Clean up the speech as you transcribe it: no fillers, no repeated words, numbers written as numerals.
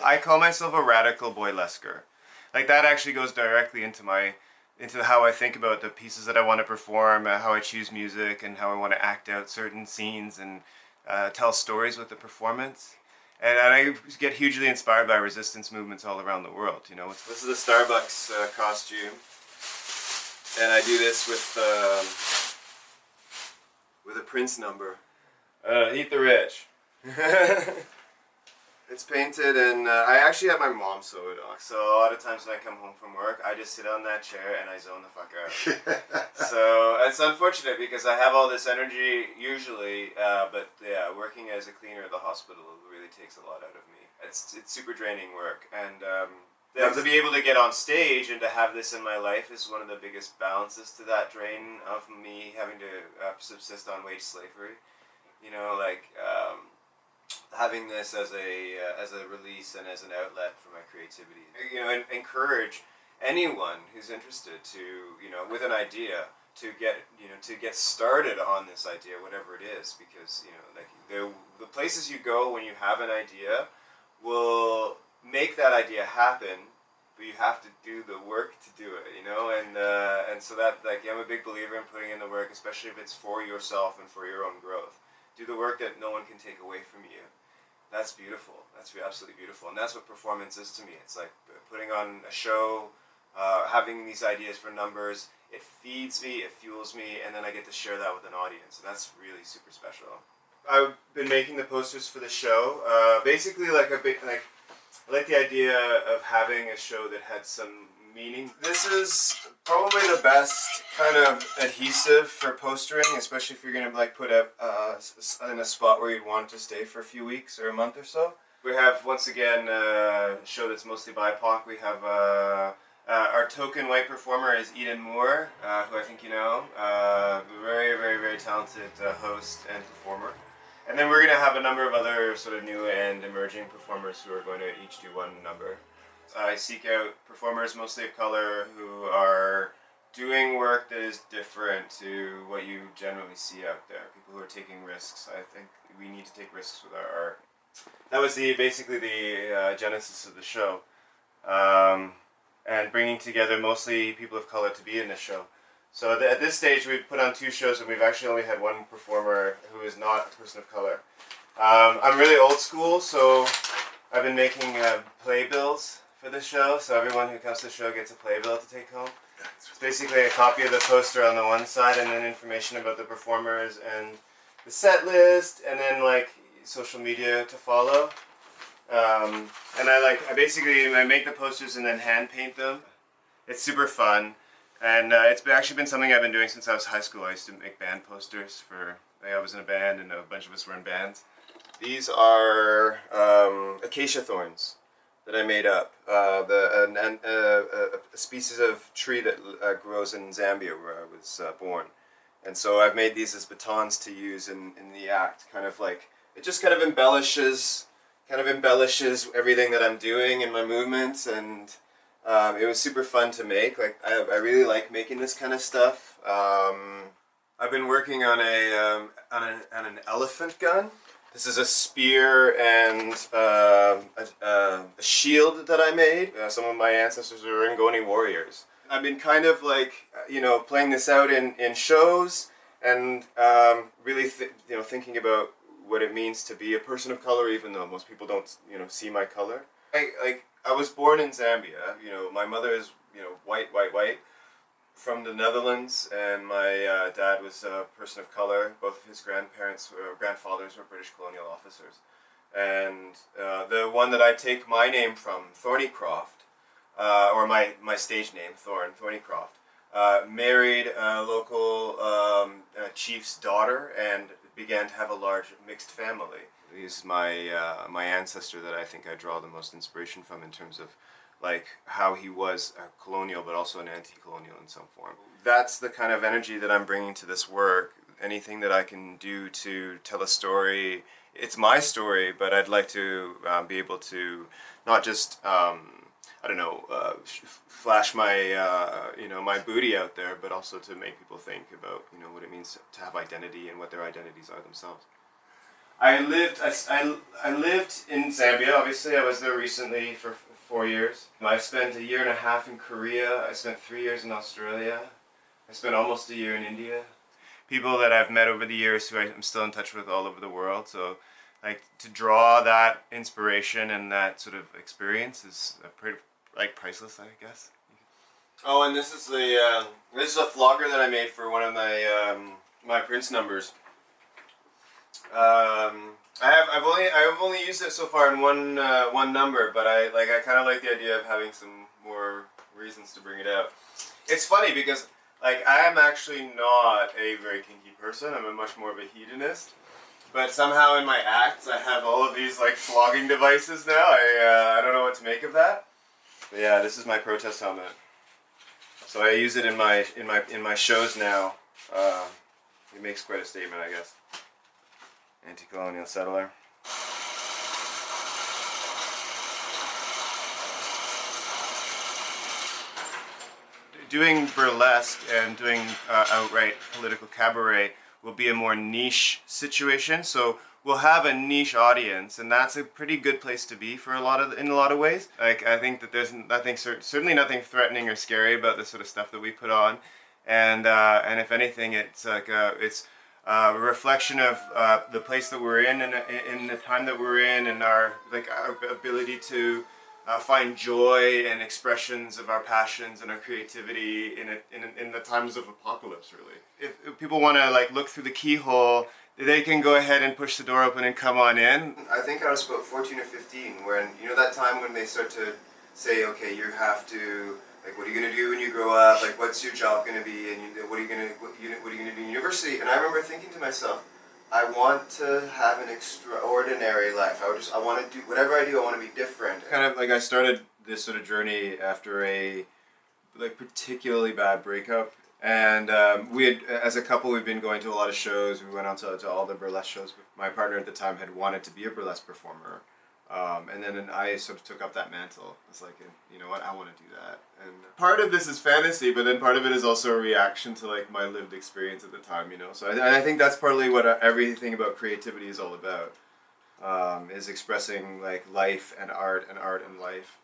I call myself a radical boylesker. Like that actually goes directly into how I think about the pieces that I want to perform, how I choose music, and how I want to act out certain scenes and tell stories with the performance. And I get hugely inspired by resistance movements all around the world. You know, this is a Starbucks costume, and I do this with a Prince number. Eat the Rich. It's painted, and I actually have my mom sew it on. So a lot of times when I come home from work, I just sit on that chair and I zone the fuck out. So it's unfortunate because I have all this energy usually, but yeah, working as a cleaner at the hospital really takes a lot out of me. It's super draining work, and to be able to get on stage and to have this in my life is one of the biggest balances to that drain of me having to subsist on wage slavery. You know, like. Having this as a release and as an outlet for my creativity, you know, and encourage anyone who's interested to, you know, with an idea to get started on this idea, whatever it is, because you know, like the places you go when you have an idea will make that idea happen, but you have to do the work to do it, you know, and so that, like, I'm a big believer in putting in the work, especially if it's for yourself and for your own growth. Do the work that no one can take away from you. That's beautiful. That's absolutely beautiful. And that's what performance is to me. It's like putting on a show, having these ideas for numbers. It feeds me, it fuels me, and then I get to share that with an audience. And that's really super special. I've been making the posters for the show. Basically, I like the idea of having a show that had some meaning. This is probably the best kind of adhesive for postering, especially if you're going to like put it in a spot where you'd want it to stay for a few weeks or a month or so. We have, once again, a show that's mostly BIPOC. We have our token white performer is Eden Moore, who I think you know, very, very, very talented host and performer. And then we're going to have a number of other sort of new and emerging performers who are going to each do one number. I seek out performers, mostly of color, who are doing work that is different to what you generally see out there. People who are taking risks. I think we need to take risks with our art. That was basically the genesis of the show. And bringing together mostly people of color to be in the show. So at this stage we've put on 2 shows and we've actually only had one performer who is not a person of color. I'm really old school, so I've been making playbills for the show, so everyone who comes to the show gets a playbill to take home. It's basically a copy of the poster on the one side, and then information about the performers and the set list, and then like social media to follow. And I make the posters and then hand paint them. It's super fun, and it's actually been something I've been doing since I was high school. I used to make band posters I was in a band, and a bunch of us were in bands. These are acacia thorns that I made up, a species of tree that grows in Zambia where I was born. And so I've made these as batons to use in the act, kind of like, it just kind of embellishes everything that I'm doing in my movements, and it was super fun to make. Like, I really like making this kind of stuff. I've been working on an elephant gun. This is a spear and a shield that I made. Some of my ancestors were Ngoni warriors. I've been kind of like, you know, playing this out in shows and really thinking about what it means to be a person of color, even though most people don't, you know, see my color. I was born in Zambia. You know, my mother is, you know, white, from the Netherlands, and my dad was a person of color. Both of his grandfathers were British colonial officers. And the one that I take my name from, Thornycroft, or my stage name, Thornycroft, married a local chief's daughter and began to have a large mixed family. He's my ancestor that I think I draw the most inspiration from in terms of like how he was a colonial but also an anti-colonial in some form. That's the kind of energy that I'm bringing to this work. Anything that I can do to tell a story, it's my story, but I'd like to be able to not just flash my my booty out there, but also to make people think about what it means to have identity and what their identities are themselves. I lived I lived in Zambia. Obviously, I was there recently for 4 years. I spent a year and a half in Korea. I spent 3 years in Australia. I spent almost a year in India. People that I've met over the years who I'm still in touch with all over the world. So, like, to draw that inspiration and that sort of experience is a pretty, like, priceless, I guess. Oh, and this is a flogger that I made for one of my Prince numbers. I've only used it so far in one number, but I kind of like the idea of having some more reasons to bring it out. It's funny because like I am actually not a very kinky person. I'm much more of a hedonist. But somehow in my acts, I have all of these like flogging devices now. I don't know what to make of that. But yeah, this is my protest helmet. So I use it in my shows now. It makes quite a statement, I guess. Anti-colonial settler. Doing burlesque and doing outright political cabaret will be a more niche situation. So we'll have a niche audience, and that's a pretty good place to be in a lot of ways. Like I think that there's nothing certainly nothing threatening or scary about the sort of stuff that we put on, and if anything, it's like it's a reflection of the place that we're in and in the time that we're in, and our ability to find joy and expressions of our passions and our creativity in the times of apocalypse. Really, if people want to like look through the keyhole, they can go ahead and push the door open and come on in. I think I was about 14 or 15 when, you know, that time when they start to say, okay, you have to, like, what are you going to do when you grow up? Like, what's your job going to be? And what are you going to do in university? And I remember thinking to myself, I want to have an extraordinary life. I want to do, whatever I do, I want to be different. Kind of like I started this sort of journey after a like particularly bad breakup. And we had, as a couple, we've been going to a lot of shows. We went out to all the burlesque shows. My partner at the time had wanted to be a burlesque performer. And then I sort of took up that mantle. It's like, you know what, I want to do that. And part of this is fantasy, but then part of it is also a reaction to like my lived experience at the time, you know. So I think that's partly what everything about creativity is all about, is expressing like life and art and life.